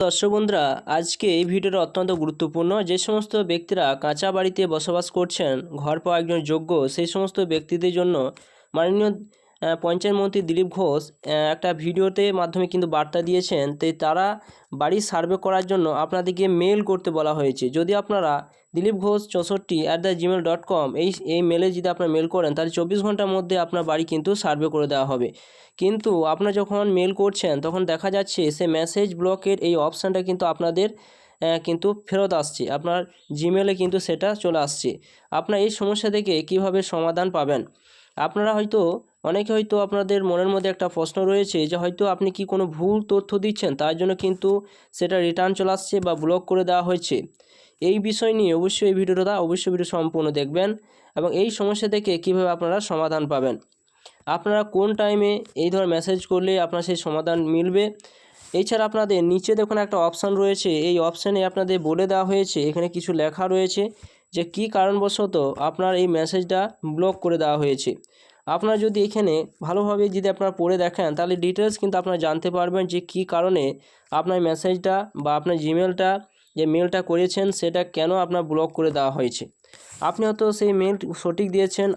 দর্শক বন্ধুরা, আজকে এই ভিডিওটা অত্যন্ত গুরুত্বপূর্ণ। যে সমস্ত ব্যক্তিরা কাঁচা বাড়িতে বসবাস করছেন, ঘর পাওয়া একজন যোগ্য, সেই সমস্ত ব্যক্তিদের জন্য মাননীয় পঞ্চায়েত মন্ত্রী দিলীপ ঘোষ একটা ভিডিওতে মাধ্যমে কিন্তু বার্তা দিয়েছেন। তারা বাড়ি সার্ভে করার জন্য আপনাদেরকে মেল করতে বলা হয়েছে। যদি আপনারা দিলীপ ঘোষ 64@gmail.com এই মেলে যদি আপনারা মেল করেন, তাহলে 24 ঘন্টার মধ্যে আপনার বাড়ি কিন্তু সার্ভে করে দেওয়া হবে। কিন্তু আপনারা যখন মেল করছেন তখন দেখা যাচ্ছে সে মেসেজ ব্লকের এই অপশানটা কিন্তু আপনাদের কিন্তু ফেরত আসছে, আপনার জিমেলে কিন্তু সেটা চলে আসছে। আপনার এই সমস্যা থেকে কিভাবে সমাধান পাবেন? আপনারা অনেকে আপনাদের মনের মধ্যে একটা প্রশ্ন রয়েছে যে হয়তো আপনি কি কোনো ভুল তথ্য দিচ্ছেন, তার জন্য কিন্তু সেটা রিটার্ন চলে আসছে বা ব্লক করে দেওয়া হয়েছে। এই বিষয় নিয়ে অবশ্যই এই ভিডিও সম্পূর্ণ দেখবেন এবং এই সমস্যা থেকে কিভাবে আপনারা সমাধান পাবেন, আপনারা কোন টাইমে এই ধরনের মেসেজ করলে আপনার সেই সমাধান মিলবে। এছাড়া আপনাদের নিচে দেখুন একটা অপশান রয়েছে, এই অপশানে আপনাদের বলে দেওয়া হয়েছে, এখানে কিছু লেখা রয়েছে যে কী কারণবশত আপনার এই মেসেজটা ব্লক করে দেওয়া হয়েছে। আপনারা যদি এখানে ভালোভাবে যদি আপনারা পড়ে দেখেন, তাহলে ডিটেলস কিন্তু আপনারা জানতে পারবেন যে কী কারণে আপনার মেসেজটা বা আপনার জিমেলটা যে মেলটা করেছেন সেটা কেন আপনার ব্লক করে দেওয়া হয়েছে। আপনি হয়তো সেই মেল সঠিক দিয়েছেন,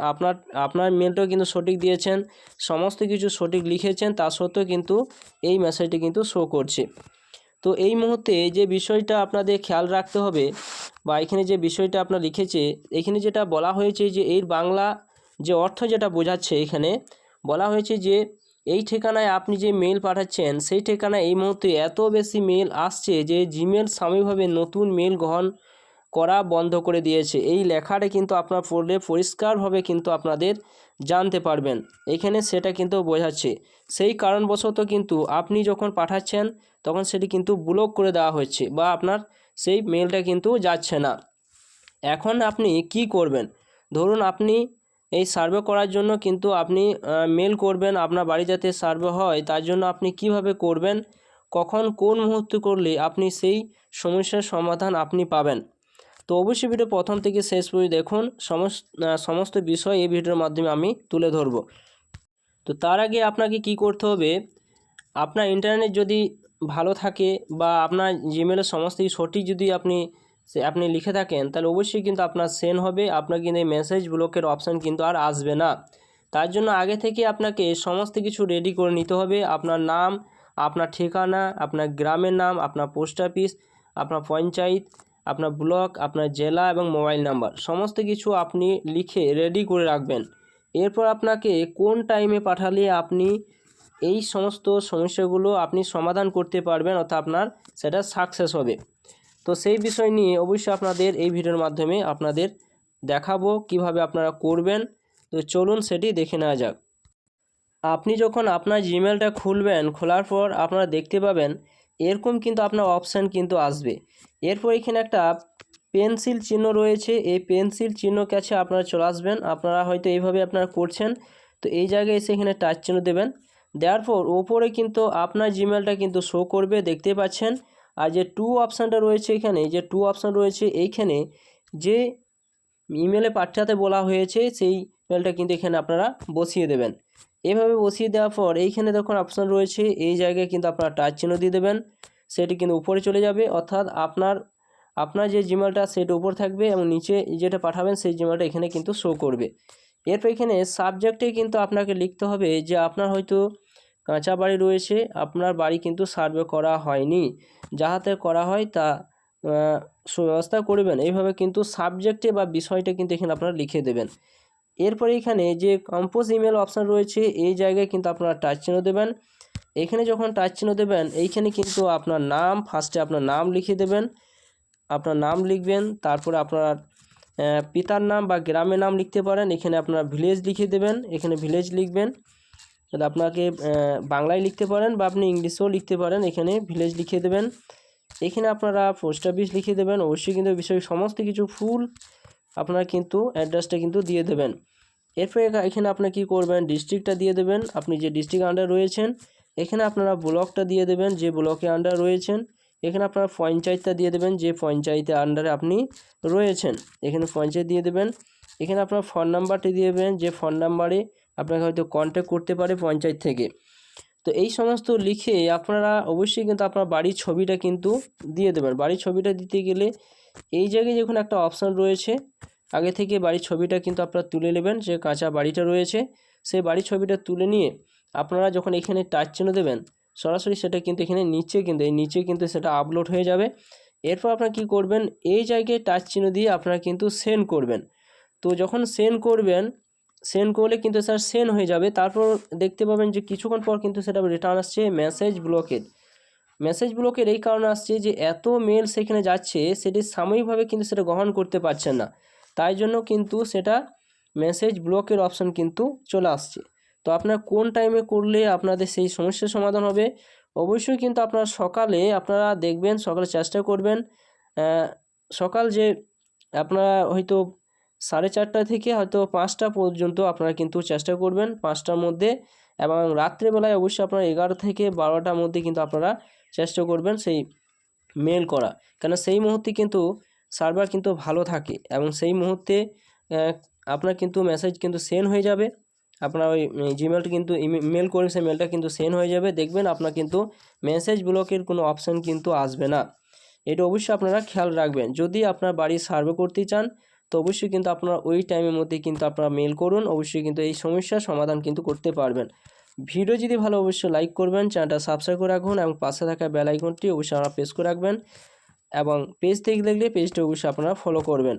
আপনার মেলটাও কিন্তু সঠিক দিয়েছেন, সমস্ত কিছু সঠিক লিখেছেন, তা সত্ত্বেও কিন্তু এই মেসেজটি কিন্তু শো করছে। তো এই মুহূর্তে যে বিষয়টা আপনাদের খেয়াল রাখতে হবে বা এখানে যে বিষয়টা আপনার লিখেছে, এখানে যেটা বলা হয়েছে যে এর বাংলা যে অর্থ যেটা বোঝাচ্ছে, এখানে বলা হয়েছে যে এই ঠিকানায় আপনি যে মেল পাঠাচ্ছেন সেই ঠিকানায় এই মুহূর্তে এত বেশি মেল আসছে যে জিমেল সাময়িকভাবে নতুন মেল গ্রহণ করা বন্ধ করে দিয়েছে। এই লেখাটা কিন্তু আপনার পড়লে পরিষ্কারভাবে কিন্তু আপনাদের জানতে পারবেন, এখানে সেটা কিন্তু বোঝাচ্ছে। সেই কারণবশত কিন্তু আপনি যখন পাঠাচ্ছেন তখন সেটি কিন্তু ব্লক করে দেওয়া হচ্ছে বা আপনার সেই মেলটা কিন্তু যাচ্ছে না। এখন আপনি কি করবেন? ধরুন আপনি এই সার্ভে করার জন্য কিন্তু আপনি মেল করবেন, আপনার বাড়ি যাতে সার্ভে হয় তার জন্য আপনি কিভাবে করবেন, কখন কোন মুহূর্তে করলে আপনি সেই সমস্যার সমাধান আপনি পাবেন। তো অবশ্যই ভিডিও প্রথম থেকে শেষ পর্যন্ত দেখুন, সমস্ত বিষয় এই ভিডিওর মাধ্যমে আমি তুলে ধরব। তো তার আগে আপনাকে কি করতে হবে, আপনার ইন্টারনেট যদি ভালো থাকে বা আপনার জিমেলের সমস্ত কিছু সঠিক যদি আপনি লিখে থাকেন, তাহলে অবশ্যই কিন্তু আপনার সেন্ড হবে, আপনার কিন্তু এই মেসেজ ব্লকের অপশান কিন্তু আর আসবে না। তার জন্য আগে থেকে আপনাকে সমস্ত কিছু রেডি করে নিতে হবে। আপনার নাম, আপনার ঠিকানা, আপনার গ্রামের নাম, আপনার পোস্ট অফিস, আপনার পঞ্চায়েত, আপনার ব্লক, আপনার জেলা এবং মোবাইল নাম্বার সমস্ত কিছু আপনি লিখে রেডি করে রাখবেন। এরপর আপনাকে কোন টাইমে পাঠালে আপনি এই সমস্ত সমস্যাগুলো আপনি সমাধান করতে পারবেন, অর্থাৎ আপনার সেটা সাকসেস হবে। তো সেই বিষয় নিয়ে অবশ্যই আপনাদের এই ভিডিওর মাধ্যমে আপনাদের দেখাবো কিভাবে আপনারা করবেন। তো চলুন সেটি দেখে নেওয়া যাক। আপনি যখন আপনার জিমেলটা খুলবেন, খোলার পর আপনারা দেখতে পাবেন এরকম কিন্তু আপনার অপশান কিন্তু আসবে। এরপর এখানে একটা পেন্সিল চিহ্ন রয়েছে, এই পেন্সিল চিহ্ন কাছে আপনারা চলে আসবেন। আপনারা হয়তো এইভাবে আপনারা করছেন, তো এই জায়গায় এসে এখানে টাচ চিহ্ন দেবেন। দেওয়ার পর ওপরে কিন্তু আপনার জিমেলটা কিন্তু শো করবে, দেখতে পাচ্ছেন। আর যে টু অপশানটা রয়েছে, এখানে যে টু অপশান রয়েছে, এইখানে যে ইমেলে পাঠাতে বলা হয়েছে সেই মেলটা কিন্তু এখানে আপনারা বসিয়ে দেবেন। এভাবে বসিয়ে দেওয়ার পর এইখানে দেখুন অপশান রয়েছে, এই জায়গায় কিন্তু আপনারা টাচ চিহ্ন দিয়ে দেবেন, সেটি কিন্তু উপরে চলে যাবে, অর্থাৎ আপনার যে জিমেলটা সেটা উপর থাকবে এবং নিচে যেটা পাঠাবেন সেই জিমেলটা এখানে কিন্তু শো করবে। এরপর এখানে সাবজেক্টে কিন্তু আপনাকে লিখতে হবে যে আপনার হয়তো কাঁচা বাড়ি রয়েছে, আপনার বাড়ি কিন্তু সার্ভে করা হয়নি, যাহাতে করা হয় তা সুব্যবস্থা করবেন। এইভাবে কিন্তু সাবজেক্টে বা বিষয়টা কিন্তু এখানে আপনারা লিখে দেবেন। এরপরে এখানে যে কম্পোজ ইমেল অপশান রয়েছে, এই জায়গায় কিন্তু আপনারা টাচ চিহ্ন দেবেন। এখানে যখন টাচ চিহ্ন দেবেন, এইখানে কিন্তু আপনার নাম, ফার্স্টে আপনার নাম লিখে দেবেন, আপনার নাম লিখবেন, তারপরে আপনার পিতার নাম বা গ্রামের নাম লিখতে পারেন, এখানে আপনার ভিলেজ লিখে দেবেন, এখানে ভিলেজ লিখবেন। তাহলে আপনাকে বাংলায় লিখতে পারেন বা আপনি ইংলিশেও লিখতে পারেন, এখানে ভিলেজ লিখে দেবেন। এখানে আপনারা পোস্ট অফিস লিখে দেবেন, অবশ্যই কিন্তু বিষয় সমস্ত কিছু ফুল আপনারা কিন্তু অ্যাড্রেসটা কিন্তু দিয়ে দেবেন। এরপরে এখানে আপনি কি করবেন, ডিস্ট্রিক্টটা দিয়ে দেবেন, আপনি যে ডিস্ট্রিক্ট আন্ডার রয়েছেন। এখানে আপনারা ব্লকটা দিয়ে দেবেন, যে ব্লকে আন্ডার রয়েছেন। এখানে আপনারা পঞ্চায়েতটা দিয়ে দেবেন, যে পঞ্চায়েতের আন্ডারে আপনি রয়েছেন, এখানে পঞ্চায়েত দিয়ে দেবেন। এখানে আপনার ফোন নাম্বারটি দিয়ে দেবেন, যে ফোন নাম্বারে আপনাকে হয়তো কন্ট্যাক্ট করতে পারে পঞ্চায়েত থেকে। তো এই সমস্ত লিখে আপনারা অবশ্যই কিন্তু আপনার বাড়ির ছবিটা কিন্তু দিয়ে দেবেন। বাড়ির ছবিটা দিতে গেলে এই জায়গায় যখন একটা অপশান রয়েছে, আগে থেকে বাড়ির ছবিটা কিন্তু আপনারা তুলে নেবেন, যে কাঁচা বাড়িটা রয়েছে সেই বাড়ির ছবিটা তুলে নিয়ে আপনারা যখন এখানে টাচ চিহ্ন দেবেন সরাসরি সেটা কিন্তু এখানে নিচে কিন্তু এই নিচে কিন্তু সেটা আপলোড হয়ে যাবে। এরপর আপনারা কী করবেন, এই জায়গায় টাচ চিহ্ন দিয়ে আপনারা কিন্তু সেন্ড করবেন। তো যখন সেন্ড করবেন, সেন্ড করলে কিন্তু স্যার সেন্ড হয়ে যাবে। তারপর দেখতে পাবেন যে কিছুক্ষণ পর কিন্তু সেটা রিটার্ন আসছে মেসেজ ব্লকেড। মেসেজ ব্লকের এই কারণে আসছে যে এত মেল সেখানে যাচ্ছে, সেটি সাময়িকভাবে কিন্তু সেটা গ্রহণ করতে পারছেন না, তাই জন্য কিন্তু সেটা মেসেজ ব্লকের অপশান কিন্তু চলে আসছে। তো আপনারা কোন টাইমে করলে আপনাদের সেই সমস্যার সমাধান হবে, অবশ্যই কিন্তু আপনারা সকালে আপনারা দেখবেন, সকালে চেষ্টা করবেন সকাল যে আপনারা হয়তো 4:30 থেকে হয়তো 5টা পর্যন্ত আপনারা কিন্তু চেষ্টা করবেন 5টার মধ্যে, এবং রাত্রেবেলায় অবশ্যই আপনারা 11 থেকে 12টার মধ্যে কিন্তু আপনারা চেষ্টা করবেন সেই মেল করা, কেন সেই মুহূর্তে কিন্তু সার্ভার কিন্তু ভালো থাকে এবং সেই মুহূর্তে আপনার কিন্তু মেসেজ কিন্তু সেন্ড হয়ে যাবে। আপনার ওই জিমেলটা কিন্তু মেল করবেন, সেই মেলটা কিন্তু সেন্ড হয়ে যাবে, দেখবেন আপনার কিন্তু মেসেজ ব্লকের কোনো অপশান কিন্তু আসবে না। এটা অবশ্যই আপনারা খেয়াল রাখবেন। যদি আপনার বাড়ি সার্ভে করতে চান তো অবশ্যই কিন্তু আপনারা ওই টাইমের মধ্যে কিন্তু আপনারা মেল করুন, অবশ্যই কিন্তু এই সমস্যার সমাধান কিন্তু করতে পারবেন। ভিডিও যদি ভালো অবশ্যই লাইক করবেন, চ্যানেলটা সাবস্ক্রাইব করে রাখুন এবং পাশে থাকা বেল আইকনটি অবশ্যই আপনারা প্রেস করে রাখবেন, এবং পেজ থেকে দেখলে পেজটা অবশ্যই আপনারা ফলো করবেন।